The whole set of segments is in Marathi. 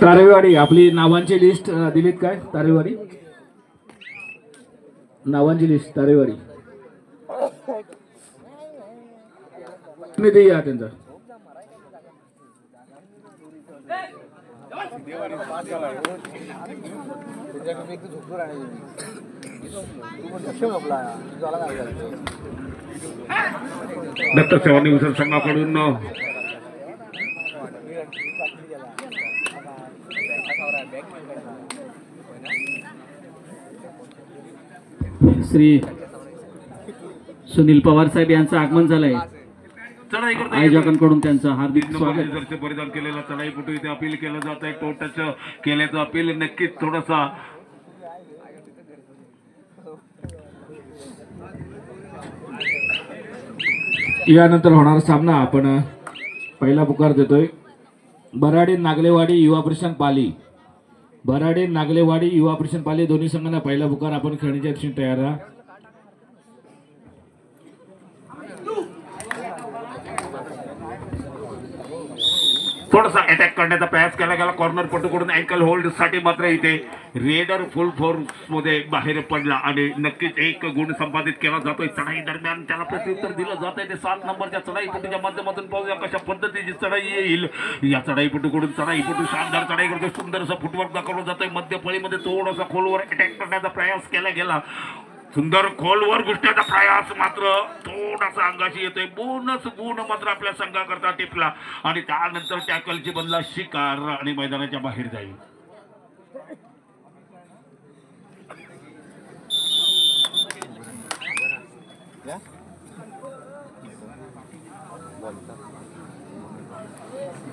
तारेवाडी आपली नावांची लिस्ट दिलीत काय? तारेवाडी नावांची लिस्ट तारेवाडी निधी या त्यांचा दत्त सेवा निवसन संघाकडून श्री सुनील पवार साहेब यांचं आगमन झालंय। आयोजकांकडून त्यांचं हार्दिक स्वागत। परिधान केलेला चढाईपटू इथे अपील केलं जात आहे। तो टच केल्याचं अपील नक्कीच थोडासा यानंतर होणारा सामना आपण पहिला पुकार देतोय बराडे नागलेवाडी युवा परिषद पाली। बराडे नागलेवाडी युवा परिषद पाली दोन्ही संघांना पहिला पुकार आपण खेळण्याच्या दृष्टीने तयार राहा। थोडासा अटॅक करण्याचा प्रयास केला गेला कॉर्नर पटूकडून अँकल होल्ड साठी मात्र इथे रेडर फुल फोर्स मध्ये बाहेर पडला आणि नक्कीच एक गुण संपादित केला जातोय। चढाई दरम्यान त्याला प्रत्युत्तर दिलं जात आहे। ते 7 नंबरच्या चढाईपटूच्या माध्यमातून पाहूया कशा पद्धतीची चढाई येईल। या चढाईपटूकडून चढाईपटू शानदार चढाई करतोय। सुंदरसा फुटवर्क दाखवलं जातोय। मध्य फळीमध्ये थोडासा खोलवर अटॅक करण्याचा प्रयास केला गेला। सुंदर खोलवर घुसण्याचा प्रयास मात्र थोडासा अंगाशी येतोय। बोनस गुण मात्र आपल्या संघाकरता टिपला आणि त्यानंतर टॅकलची बनला शिकार आणि मैदानाच्या बाहेर जाईल।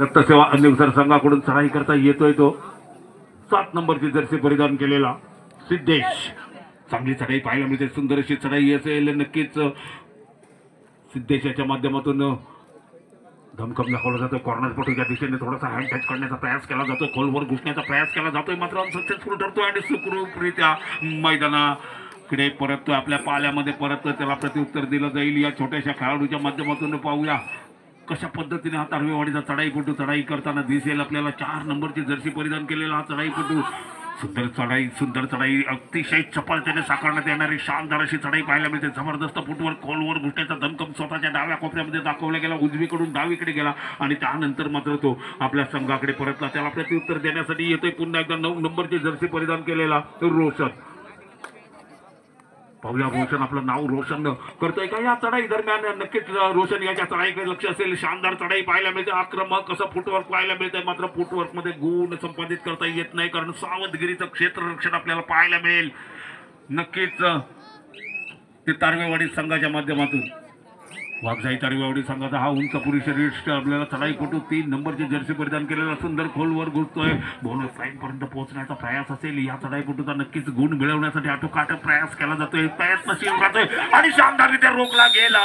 दत्त सेवा अन्वेषण संघाकडून चढाई करता येतोय तो 7 नंबरची जर्सी परिधान केलेला सिद्धेश। चांगली चढाई पाहायला मिळते। सुंदर अशी चढाई असेल नक्कीच। सिद्धेशाच्या माध्यमातून धमकम दाखवला जातो। कॉर्नर पटूच्या दिशेने थोडासा हँड टच करण्याचा प्रयास केला जातो। खोलवर घुसण्याचा प्रयास केला जातोय मात्र अनसक्सेसफुल ठरतोय आणि सुखरूपरित्या मैदानाकडे परततोय। आपल्या पाल्यामध्ये परततोय। त्याला प्रत्युत्तर दिलं जाईल। या छोट्याशा खेळाडूच्या माध्यमातून पाहूया कशा पद्धतीने हा तारवेवाडीचा चढाईपटू चढाई करताना दिसेल आपल्याला। 4 नंबरची जर्सी परिधान केलेला हा चढाईपटू सुंदर चढाई अतिशय चपळतेने साकारण्यात येणारी शानदार अशी चढाई पाहायला मिळते। जबरदस्त फुटवर खोलवर घुसण्याचा धमकम स्वतःच्या डाव्या कोपऱ्यामध्ये दाखवला गेला। उजवीकडून डावीकडे गेला आणि त्यानंतर मात्र तो आपल्या संघाकडे परतला। त्याला प्रत्युत्तर देण्यासाठी येतोय पुन्हा एकदा 9 नंबरची जर्सी परिधान केलेला रोशन। पाहूया रोशन आपलं नाव रोशन करतोय का या चढाई दरम्यान? नक्कीच रोशन याच्या चढाईकडे लक्ष असेल। शानदार चढाई पाहायला मिळते। आक्रमक असं फुटवर्क पाहायला मिळतंय मात्र फुटवर्क मध्ये गुण संपादित करता येत नाही कारण सावधगिरीचं क्षेत्ररक्षण आपल्याला पाहायला मिळेल। नक्कीच ते तारवेवाडी संघाच्या माध्यमातून वाघजाई तारवेवाडी संघाचा हा उंच पुरुष शरीर आपल्याला चढाईपटू 3 नंबरची जर्सी परिधान केलेला सुंदर खोलवर घुसतोय। बोनस लाईन पर्यंत पोहोचण्याचा प्रयास असेल। या चढाईपटूचा नक्कीच गुण मिळवण्यासाठी आटोकाट प्रयास केला जातोय। प्रयत्नशील राहतोय आणि शानदाररित्या रोखला गेला।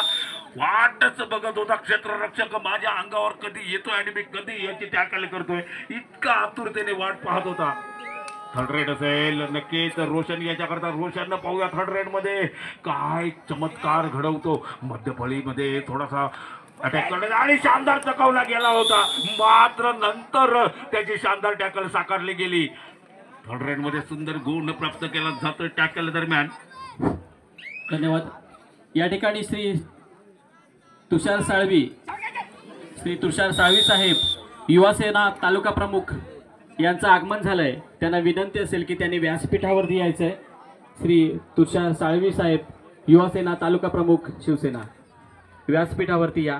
वाटच बघत होता क्षेत्ररक्षक माझ्या अंगावर कधी येतोय आणि मी कधी याची टॅकल करतोय इतका आतुरतेने वाट पाहत होता। थर्ड रेड असेल नक्कीच रोशन याच्याकरता। रोशन पाहूया थर्ड रेड मध्ये काय चमत्कार घडवतो। मध्यफळीमध्ये थोडासा अटॅक करण्याचा आणि शानदार चकवला गेला होता मात्र नंतर त्याची शानदार टॅकल साकारली गेली। थर्ड रेड मध्ये सुंदर गुण प्राप्त केला जातो टॅकल दरम्यान। धन्यवाद। या ठिकाणी श्री तुषार साळवी साहेब युवा सेना तालुका प्रमुख यांचं आगमन झालंय। त्यांना विनंती असेल की त्यांनी व्यासपीठावरती यायचंय। श्री तुषार साळवी साहेब युवा सेना तालुका प्रमुख शिवसेना व्यासपीठावरती या।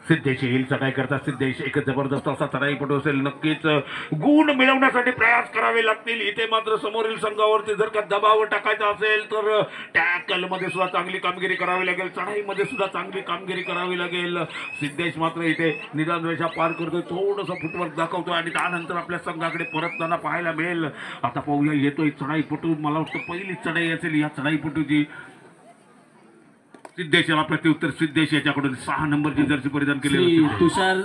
सिद्धेश येईल चढाई करता। सिद्धेश एक जबरदस्त असा चढाईपटू असेल। नक्कीच गुण मिळवण्यासाठी प्रयास करावे लागतील इथे मात्र समोरील संघावरती जर का दबाव टाकायचा असेल तर टॅकल मध्ये सुद्धा चांगली कामगिरी करावी लागेल। चढाईमध्ये सुद्धा चांगली कामगिरी करावी लागेल। सिद्धेश मात्र इथे निदान रेषा पार करतोय। थोडंसं फुटवर्क दाखवतोय आणि त्यानंतर आपल्या संघाकडे परतताना पाहायला मिळेल। आता पाहूया येतोय चढाईपटू। मला वाटतं पहिली चढाई असेल या चढाईपटूची। सिद्धेशाला प्रत्युत्तर सिद्धेश याच्याकडून 6 नंबरची जर्सी परिधान केलेली तुषार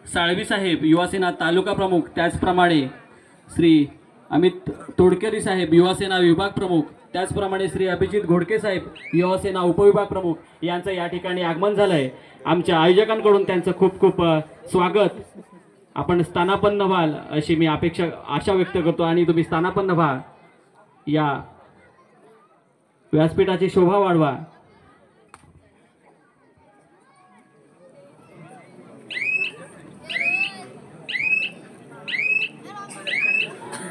साळवी साहेब युवा सेना तालुका प्रमुख त्याचप्रमाणे श्री अमित तोडकरी साहेब युवासेना विभाग प्रमुख, त्याचप्रमाणे श्री अभिजित घोडके साहेब युवासेना उपविभाग प्रमुख यांचं या ठिकाणी आगमन झालंय. आमच्या आयोजकांकडून त्यांचं खूप खूप स्वागत. आपण स्थानापन्न व्हाल अशी मी आशा व्यक्त करतो आणि तुम्ही स्थानापन्न व्हा, या व्यासपीठाची शोभा वाढवा.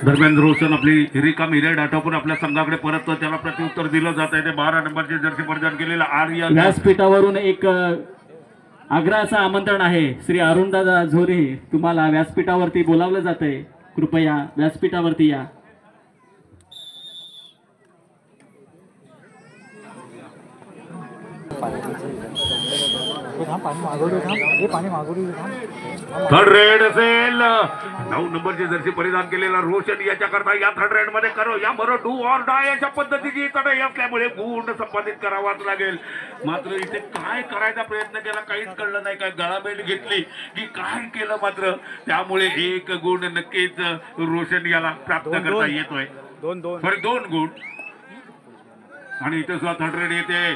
दरम्यान रोशन आपली रिकामी रेड आटोपून आपल्या संघाकडे परत त्याला प्रत्युत्तर दिलं जात आहे. ते 12 नंबरचे जर्सी परिधान केलेला आर्य व्यासपीठावरून एक आग्रहाचं आमंत्रण आहे. श्री अरुणदादा झोरे, तुम्हाला व्यासपीठावरती बोलावलं जात आहे. कृपया व्यासपीठावरती या. थर्ड रेड असेल. 9 नंबरचे जर्सी परिधान केलेला रोशन याच्याकरता या थर्ड रेड मध्ये करो या मरो डू ऑर डाय अशा पद्धतीची चढाई असल्यामुळे गुण संपादित करावाच लागेल. मात्र इथे काय करायचा प्रयत्न केला काहीच कळलं नाही. काय गळाबेट घेतली की काय केलं, मात्र त्यामुळे 1 गुण नक्कीच रोशन याला प्राप्त करता येतोय. 2 गुण. आणि इथे सुद्धा थर्ड रेड येते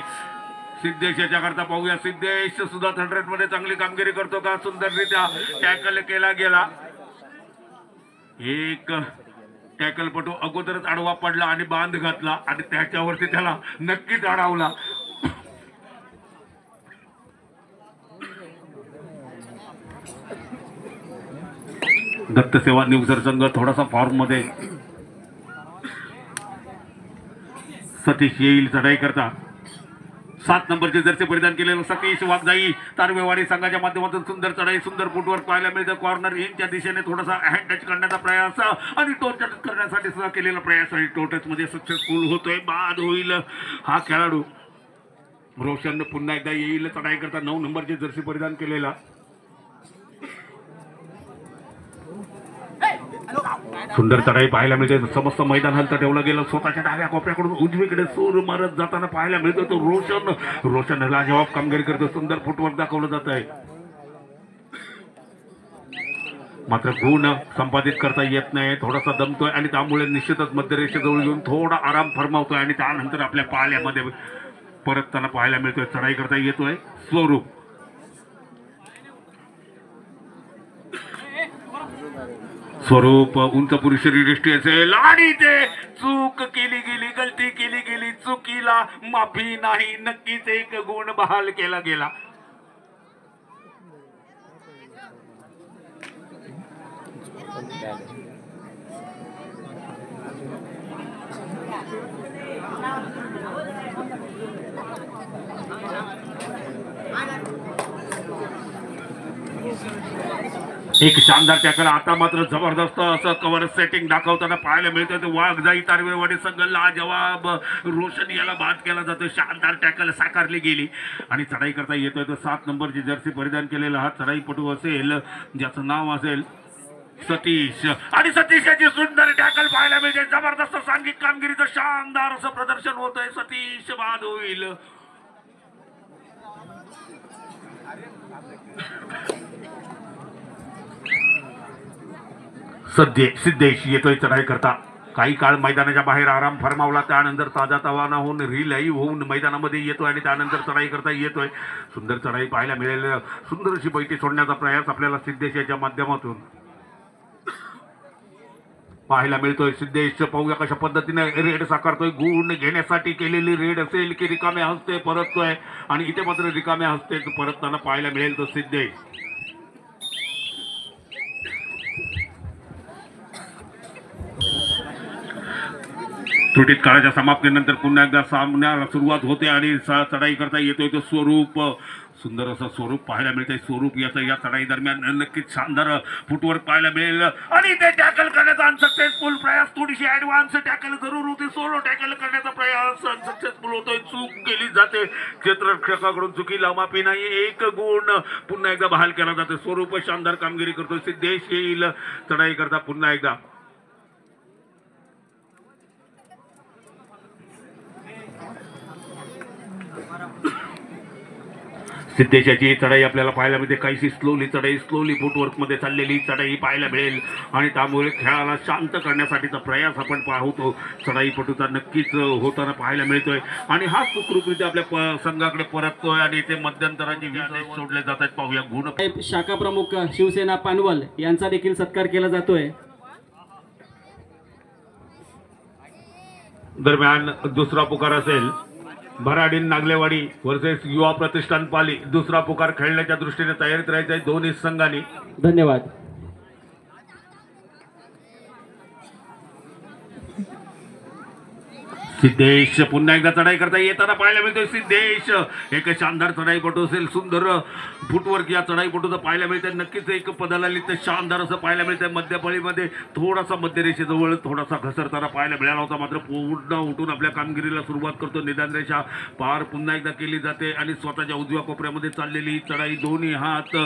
सिद्धेश याच्याकरता. पाहूया सिद्धेश सुद्धा थर्ड रेड मध्ये चांगली कामगिरी करतो का. सुंदररित्या टॅकल केला गेला. एक टॅकलपटू अगोदरच आडवा पडला आणि बांध घातला आणि त्याच्यावरती त्याला नक्कीच अडवला. दत्त सेवा निवसर संघ थोडासा फॉर्म मध्ये. सतीश येईल चढाई करता. 7 नंबरचे जर्सी परिधान केलेलं सतीश वाघजाई तारवेवाडी संघाच्या माध्यमातून सुंदर चढाई, सुंदर फुटवर पाहायला मिळतं. कॉर्नर इनच्या दिशेने थोडासा हँड टच करण्याचा प्रयास आणि टो टच करण्यासाठी सुद्धा केलेला प्रयास आणि टो टच मध्ये सक्सेसफुल होतोय. बाद होईल हा खेळाडू. रोशन पुन्हा एकदा येईल चढाई करता. 9 नंबरचे जर्सी परिधान केलेला. सुंदर चढाई पाहायला मिळते. समस्त मैदान हलतं ठेवलं गेलं. स्वतःच्या डाव्या कोपऱ्याकडून उजवीकडे सूर मारत जाताना पाहायला मिळतो तो रोशन लाजवाब कामगिरी करतो. सुंदर फुटवर्क दाखवलं जात आहे. मात्र गुण संपादित करता येत नाही. थोडासा दमतोय आणि त्यामुळे निश्चितच मध्यरेषेजवळ येऊन थोडा आराम फरमावतोय आणि त्यानंतर आपल्या पाल्यामध्ये परत त्यांना पाहायला मिळतोय. चढाई करता येतोय स्वरूप. स्वरूप उंच पुरुष शरीरयष्टी असेल आणि ते चूक केली गेली, गलती केली गेली, चुकीला माफी नाही. नक्कीच 1 गुण बहाल केला गेला. एक शानदार टॅकल. आता मात्र जबरदस्त असं कव्हर सेटिंग दाखवताना पाहायला मिळतं. ते वाघजाई तारवेवाडी संघ लाजवाब रोशन याला बाद केला जातो. शानदार टॅकल साकारली गेली आणि चढाई करता येतोय. तो 7 नंबरची जर्सी परिधान केलेला हा चढाईपटू असेल ज्याचं नाव असेल सतीश. आणि सतीश याची सुंदर टॅकल पाहायला मिळते. जबरदस्त सांघिक कामगिरीचं शानदार असं प्रदर्शन होतंय. सतीश बाद होईल. सिद्धेश येतोय चढाई करता. काही काळ मैदानाच्या बाहेर आराम फरमावला, त्यानंतर ताजा तवाना होऊन रिलाईव्ह होऊन मैदानामध्ये येतोय आणि त्यानंतर चढाई करता येतोय. सुंदर चढाई पाहायला मिळेल. सुंदर अशी बैठी सोडण्याचा प्रयास आपल्याला सिद्धेश याच्या माध्यमातून पाहायला मिळतोय. सिद्धेश पाहूया कशा पद्धतीने रेड साकारतोय. गुण घेण्यासाठी केलेली रेड असेल की रिकाम्या हस्ते परततोय आणि इथे मात्र रिकाम्या हस्ते परतताना पाहायला मिळेल तो सिद्धेश. त्रुटीत काळाच्या समाप्तीनंतर पुन्हा एकदा सामन्याला सुरुवात होते आणि चढाई करता येतोय तो स्वरूप. सुंदर असं स्वरूप पाहायला मिळतंय. स्वरूप याचा या चढाई दरम्यान नक्कीच शानदार फुटवर्क पाहायला मिळेल आणि ते टॅकल करण्याचा अनसक्सेसफुल प्रयास. थोडीशी ऍडव्हान्स टॅकल जरूर होते. सोलो टॅकल करण्याचा प्रयास अनसक्सेसफुल होतोय. चूक केली जाते. क्षेत्ररक्षकाकडून चुकीला माफी नाही. 1 गुण पुन्हा एकदा बहाल केला जातो. स्वरूप शानदार कामगिरी करतोय. सिद्धेश येईल चढाई करता पुन्हा एकदा. सिद्धेशाची चढाई आपल्याला पाहायला मिळते, काहीशी स्लोली चढाई, स्लोली फुटवर्क मध्ये चाललेली चढाई पाहायला मिळेल आणि त्यामुळे खेळाला शांत करण्यासाठीचा प्रयास आपण पाहतो चढाईपटूचा नक्कीच होताना पाहायला मिळतोय आणि हा सुखरूपरित्या आपल्या संघाकडे परततोय आणि इथे मध्यंतराचे विषय सोडले जात आहेत. पाहूया गुण शाखा प्रमुख शिवसेना पानवल यांचा देखील सत्कार केला जातोय. दरम्यान दुसरा पुकार असेल भराडी नागलेवाडी वर्सेस युवा प्रतिष्ठान पाली. दुसरा पुकार खेळण्याच्या दृष्टीने तयारीत राहायचं आहे दोन्ही संघांनी. धन्यवाद. सिद्धेश पुन्हा एकदा चढाई करता येताना पाहायला मिळतोय. सिद्धेश एक शानदार चढाईपटू असेल, सुंदर फुटवर्क या चढाईपटूचं पाहायला मिळतंय. नक्कीच एक पदाला लिहितं शानदार असं पाहायला मिळतंय. मध्यपळीमध्ये थोडासा मध्यरेषेजवळ थोडासा घसरताना पाहायला मिळाला होता, मात्र पूर्ण उठून आपल्या कामगिरीला सुरुवात करतो. निदान रेषा पार पुन्हा एकदा केली जाते आणि स्वतःच्या उजव्या कोपऱ्यामध्ये चाललेली चढाई, दोन्ही हात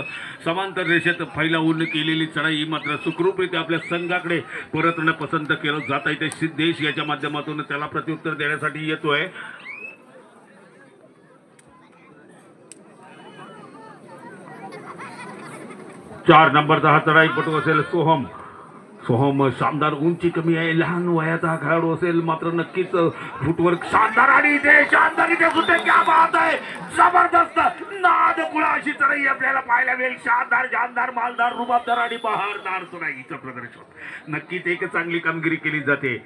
समांतर रेषेत फैलावून केलेली चढाई मात्र सुखरूपरित्या आपल्या संघाकडे परतणं पसंत केलं जात आहे. ते सिद्धेश याच्या माध्यमातून त्याला प्रत्युत्तर देण्यासाठी येतोय. चार नंबरचा हा चढाईपटू असेल सोहम. सोहम शानदार, उंची कमी आहे, लहान वयाचा हा खेळाडू असेल, मात्र नक्कीच फुटवर्क शानदार आणि इथे शानदार इथे सुद्धा क्या बात आहे, जबरदस्त नाद कुळा अशी चढाई आपल्याला पाहायला मिळेल. शानदार, जानदार, मालदार, रुबाबदार आणि बहारदार चढाईचं प्रदर्शन. नक्कीच एक चांगली कामगिरी केली जाते.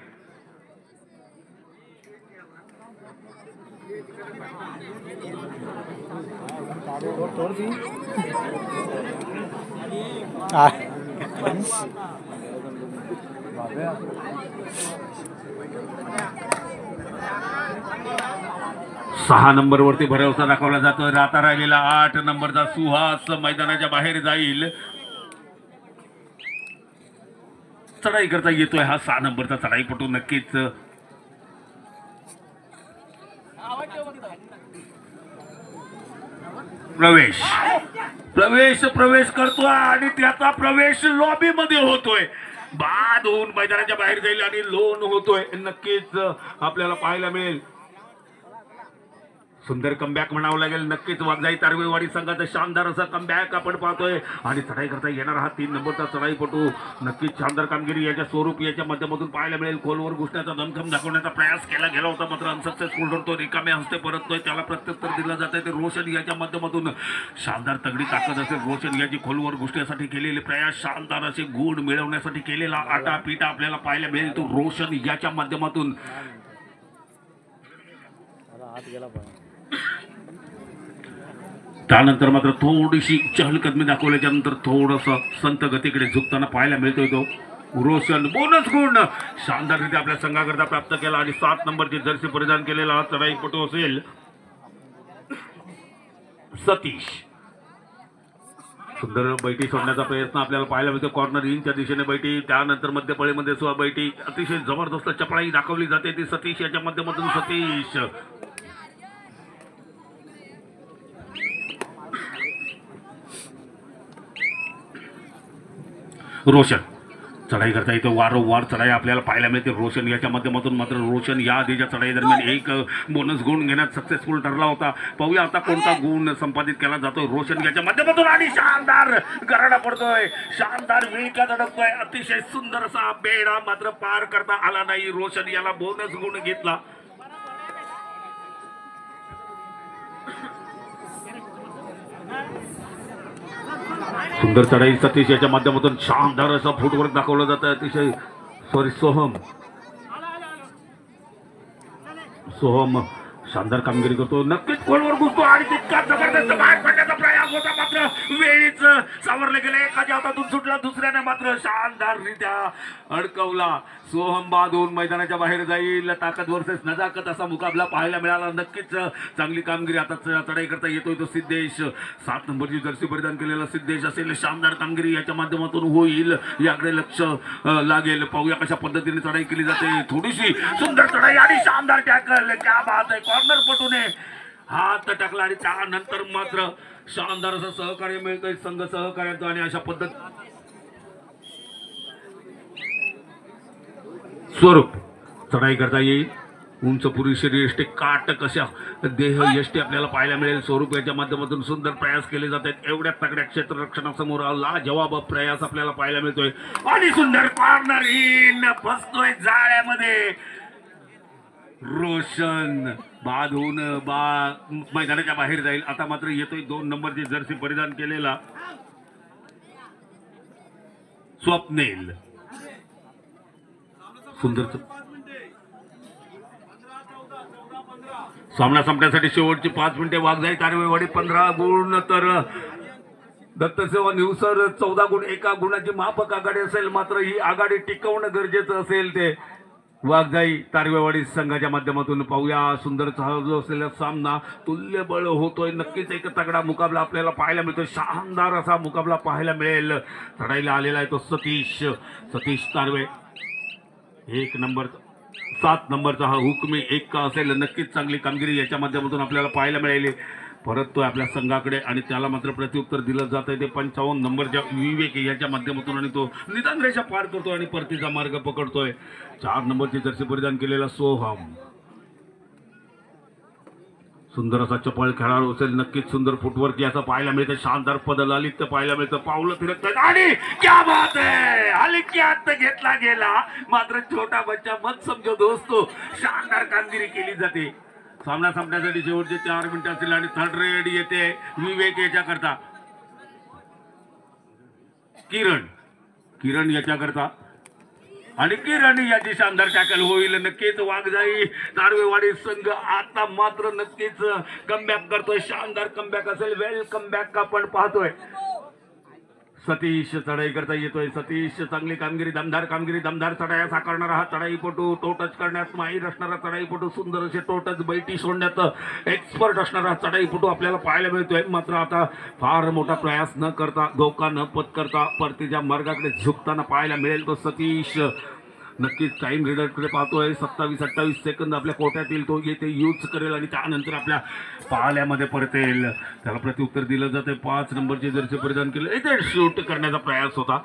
सहा नंबर वरती भरवसा दाखवला जातोय. राता राहिलेला 8 नंबरचा सुहास मैदानाच्या बाहेर जाईल. चढाई करता येतोय हा 6 नंबरचा चढाईपटू. नक्कीच प्रवेश प्रवेश प्रवेश करतोय आणि त्याचा प्रवेश लॉबी मध्ये होतोय. बाद होऊन मैदानाच्या बाहेर जाईल आणि लोन होतोय. नक्कीच आपल्याला पाहायला मिळेल. सुंदर कमबॅक म्हणावं लागेल. नक्कीच वाघजाई तारवेवाडी संघाचा शानदार असा कमबॅक आपण पाहतोय आणि चढाई करता येणार हा 3 नंबरचा चढाईपटू. नक्कीच शानदार कामगिरी याच्या स्वरूप याच्या माध्यमातून पाहायला मिळेल. खोलवर घुसण्याचा दमखम दाखवण्याचा प्रयास केला गेला होता, मात्र अनसक्सेसफुल ठरतो. रिकाम्या हस्ते परततोय, त्याला प्रत्युत्तर दिलं जात आहे. ते रोशन याच्या माध्यमातून शानदार तगडी ताकद असेल. रोशन याची खोलवर घुसण्यासाठी केलेले प्रयास, शानदार असे गुण मिळवण्यासाठी केलेला आटापिटा आपल्याला पाहायला मिळेल तो रोशन याच्या माध्यमातून. त्यानंतर मात्र थोडीशी चहलकदमी दाखवल्याच्या नंतर थोडंसं संत गतीकडे झुकताना पाहायला मिळतोय तो रोशन. बोनस गुण शानदाररीत्या आपल्या संघाकरता प्राप्त केला आणि 7 नंबरची जर्सी परिधान केलेला हा चढाईपटू असेल सतीश. सुंदर बैठी सोडण्याचा प्रयत्न आपल्याला पाहायला मिळतो. कॉर्नर इनच्या दिशेने बैठी, त्यानंतर मध्यपळीमध्ये सुद्धा बैठी. अतिशय जबरदस्त चपळाई दाखवली जाते ती सतीश याच्या माध्यमातून. सतीश रोशन चढाई करता येते. वारंवार चढाई आपल्याला पाहायला मिळते रोशन याच्या माध्यमातून. मात्र रोशन या आधीच्या चढाई दरम्यान एक बोनस गुण घेण्यात सक्सेसफुल ठरला होता. पाहूया आता कोणता गुण संपादित केला जातोय रोशन याच्या माध्यमातून. आणि शानदार गराडा पडतोय, शानदार विळक्या धडकतोय. अतिशय सुंदर असा बेडा मात्र पार करता आला नाही. रोशन याला बोनस गुण घेतला. सुंदर चढाई सतीश याच्या माध्यमातून. शानदार असं फुटवर्क दाखवलं जातं. अतिशय सोहम शानदार कामगिरी करतो. नक्कीच खोलवर घुसतो आणि तितका जबरदस्त बाहेर पडण्याचा प्रयास होता, मात्र वेळीच सावरले गेले. एकाच्या हातातून सुटला, दुसऱ्याने मात्र शानदाररित्या अडकवला. सोहम बाद होऊन मैदानाच्या बाहेर जाईल. ताकद वर्सेस नजाकत असा मुकाबला पाहायला मिळाला. नक्कीच चांगली कामगिरी आता चढाई करता येतोय तो सिद्धेश. 7 नंबरची जर्सी परिधान केलेला सिद्धेश असेल. शानदार कामगिरी याच्या माध्यमातून होईल, याकडे लक्ष लागेल. पाहूया कशा पद्धतीने चढाई केली जाते. थोडीशी सुंदर चढाई आणि शानदार टॅकल. क्या बात आहे. कॉर्नर पटूने हात टाकला आणि त्यानंतर मात्र शानदार असं सहकार्य मिळतंय संघ सहकार्याचं. आणि अशा पद्धत स्वरूप चढाई करता येईल. उंच पुरुषी यष्टी काट कशा देह यष्टी आपल्याला पाहायला मिळेल. स्वरूप याच्या माध्यमातून सुंदर प्रयास केले जात आहेत. एवढ्या तगड्या क्षेत्ररक्षणासमोर ला जवाब प्रयास आपल्याला पाहायला मिळतोय आणि सुंदर कॉर्नर इन फसतोय जाळ्यामध्ये. रोशन बाद होऊन मैदानाच्या बाहेर जाईल. आता मात्र येतोय 2 नंबरची जर्सी परिधान केलेला स्वप्नेल. सुंदर सामना संपण्यासाठी शेवटची 5 मिनिटे. वाघजाई तारवेवाडी 15 गुण तर दत्तसेवा निवसर 14 गुण. एका गुणाची माफक आघाडी असेल, मात्र ही आघाडी टिकवणं गरजेचं असेल ते वाघजाई तारवेवाडी संघाच्या माध्यमातून पाहूया. सुंदर जो असलेला सामना तुल्यबळ होतोय. नक्कीच एक तगडा मुकाबला आपल्याला पाहायला मिळतोय. शानदार असा मुकाबला पाहायला मिळेल. चढाईला आलेला आहे तो सतीश तारवे. 1 नंबर 7 नंबरचा हा हुकमी 1 का असेल. नक्कीच चांगली कामगिरी याच्या माध्यमातून आपल्याला पाहायला मिळाली. परततोय आपल्या संघाकडे आणि त्याला मात्र प्रत्युत्तर दिलं जात आहे. ते 55 नंबरच्या विवेक याच्या माध्यमातून आणि तो निदान रेषा पार करतोय आणि परतीचा मार्ग पकडतोय. 4 नंबरची जर्सी परिधान केलेला सोहम. सुंदर असा चपळ खेळाडू असेल. नक्कीच सुंदर फुटवर्क याचा पाहायला मिळतं. शानदार पदलालित्य पाहायला मिळतं. पावलं फिरकतात आणि क्या बात आहे, हलक्यात घेतला गेला. मात्र छोटा बच्चा मत समजो दोस्तो. शानदार कामगिरी केली जाते. सामना संपण्यासाठी शेवटचे 4 मिनिटं असतील आणि थर्ड रेड येते विवेक याच्याकरता. किरण याच्याकरता आणि किरण याची शानदार टॅकल होईल. नक्कीच वाघजाई तारवेवाडी संघ आता मात्र नक्कीच कमबॅक करतोय. शानदार कमबॅक असेल. वेल कमबॅक आपण पाहतोय. सतीश चढाई करता येतोय. सतीश चांगली कामगिरी, दमदार कामगिरी, दमदार चढाया साकारणारा हा चढाईपटू. टो टच करण्यात माहीर असणारा चढाईपटू. सुंदर असे टो टच बैठी सोडण्यात एक्सपर्ट असणारा चढाईपटू आपल्याला पाहायला मिळतोय. मात्र आता फार मोठा प्रयास न करता, धोका न पत्करता परतीच्या मार्गाकडे झुकताना पाहायला मिळेल तो सतीश. नक्कीच टाइम रिडरकडे पाहतोय. 27-28 सेकंद आपल्या कोट्यातील तो येथे यूज करेल आणि त्यानंतर आपल्या पाल्यामध्ये परतेल. त्याला प्रत्युत्तर दिलं जाते. 5 नंबरचे जर्सी परिधान केले. इथे शूट करण्याचा प्रयास होता.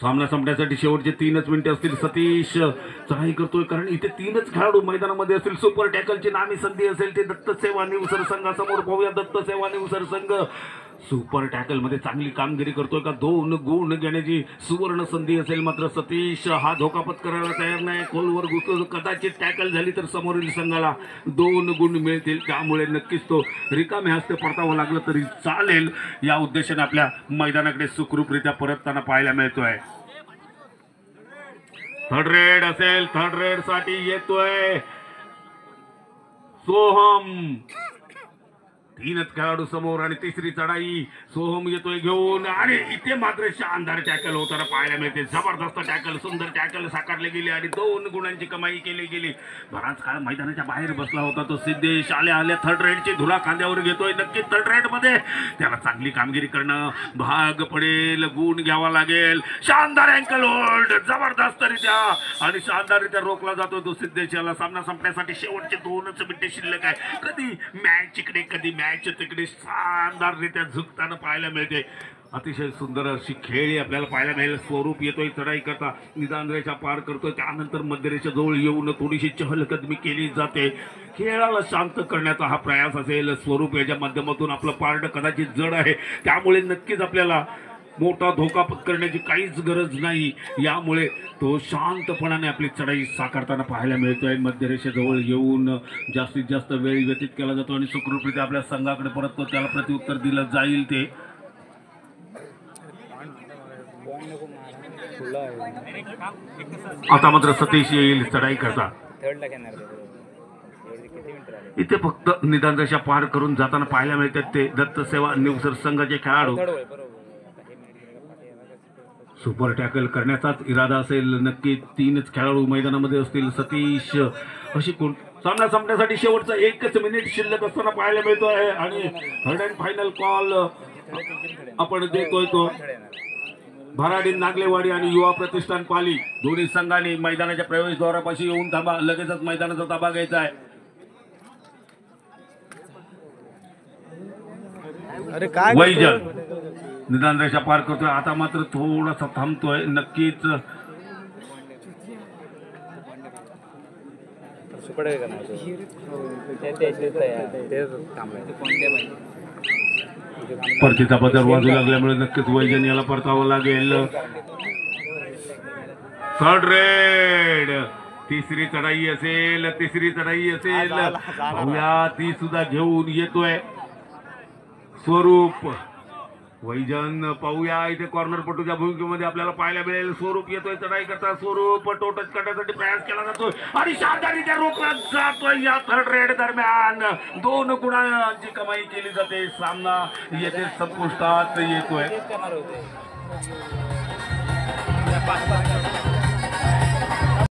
सामना संपण्यासाठी शेवटचे 3च मिनिटे असतील. सतीश चढाई करतोय कारण इथे 3च खेळाडू मैदानामध्ये असतील. सुपर टॅकलची नामी संधी असेल ते दत्तसेवा निवसर संघासमोर पाहूया. दत्तसेवा निवसर संघ सुपर टॅकल मध्ये चांगली कामगिरी करतोय का? 2 गुण घेण्याची सुवर्ण संधी असेल. मात्र सतीश हा धोका पत्करायला तयार नाही. खोलवर घुसतो. कदाचित टॅकल झाली तर समोरील संघाला 2 गुण मिळतील. त्यामुळे नक्कीच तो रिकामे हस्ते परतावं लागलं तरी चालेल या उद्देशाने आपल्या मैदानाकडे सुखरूपरित्या परतताना पाहायला मिळतोय. थर्ड रेड असेल. थर्ड रेड साठी येतोय सोहम. 3च खेळाडू समोर आणि तिसरी चढाई. सोहम येतोय घेऊन आणि इथे मात्र शानदार टॅकल होताना पाहायला मिळते. जबरदस्त टॅकल, सुंदर टॅकल साकारले गेले आणि 2 गुणांची कमाई केली गेली. बराच काळ मैदानाच्या बाहेर बसला होता तो सिद्धेश. आल्या थर्ड रेडची धुरा खांद्यावर घेतोय. नक्कीच थर्ड रेड मध्ये त्याला चांगली कामगिरी करणं भाग पडेल. गुण घ्यावा लागेल. शानदार अँकल होल्ड जबरदस्तरित्या आणि शानदाररित्या रोखला जातोय तो सिद्धेश. याला सामना संपण्यासाठी शेवटचे 2च मिनिटे शिल्लक आहे. कधी मॅच इकडे कधी मॅच तिकडे शानदाररित्या झुकताना पाहायला मिळते. अतिशय सुंदर अशी खेळी आपल्याला पाहायला मिळेल. स्वरूप येतोय चढाई करता, निदान रेषा पार करतोय. त्यानंतर मध्यरेषा जवळ येऊन थोडीशी चहलकदमी केली जाते. खेळाला शांत करण्याचा हा प्रयास असेल. स्वरूप याच्या माध्यमातून आपलं पारड कदाचित जड आहे. त्यामुळे नक्कीच आपल्याला मोठा धोका पत्करण्याची काहीच गरज नाही. यामुळे तो शांतपणाने आपली चढाई साकारताना पाहायला मिळतोय. मध्यरेषेजवळ येऊन जास्तीत जास्त वेळ व्यतीत केला जातो आणि सुखरूपरित्या आपल्या संघाकडे परततो. त्याला प्रत्युत्तर दिलं जाईल ते. आता मात्र सतीश येईल चढाई करता. इथे फक्त निदान रेषा पार करून जाताना पाहायला मिळतात ते दत्तसेवा निवसर संघाचे खेळाडू. सुपर टॅकल करण्याचाच इरादा असेल. नक्की 3च खेळाडू मैदानामध्ये असतील. सतीश अशी कोण सामना संपण्यासाठी शेवटचा 1च मिनिट शिल्लक असताना पाहायला मिळतो आहे आणि थर्ड अँड फायनल कॉल आपण देतोय तो भराडी नागलेवाडी आणि युवा प्रतिष्ठान पाली दोन्ही संघांनी मैदानाच्या प्रवेशद्वारापाशी येऊन थांबा. लगेचच मैदानाचा ताबा घ्यायचा आहे. वैजल निदान रेषा पार करतोय. आता मात्र थोडासा थांबतोय. नक्कीच परतीचा पदर वाजू लागल्यामुळे नक्कीच वैजन याला परतावं लागेल. थर्ड रेड, तिसरी चढाई असेल, तिसरी चढाई असेल. पाहूया ती सुद्धा घेऊन येतोय स्वरूप. वैजन पाहूया इथे कॉर्नर पटूच्या भूमिकेमध्ये आपल्याला पाहायला मिळेल. स्वरूप येतोय चढाई करता. स्वरूप टोटच करण्यासाठी प्रयास केला जातोय आणि शानदारीच्या रोखला जातोय. या थर्ड रेड दरम्यान 2 गुणांची कमाई केली जाते. सामना येथे संपुष्टात येतोय.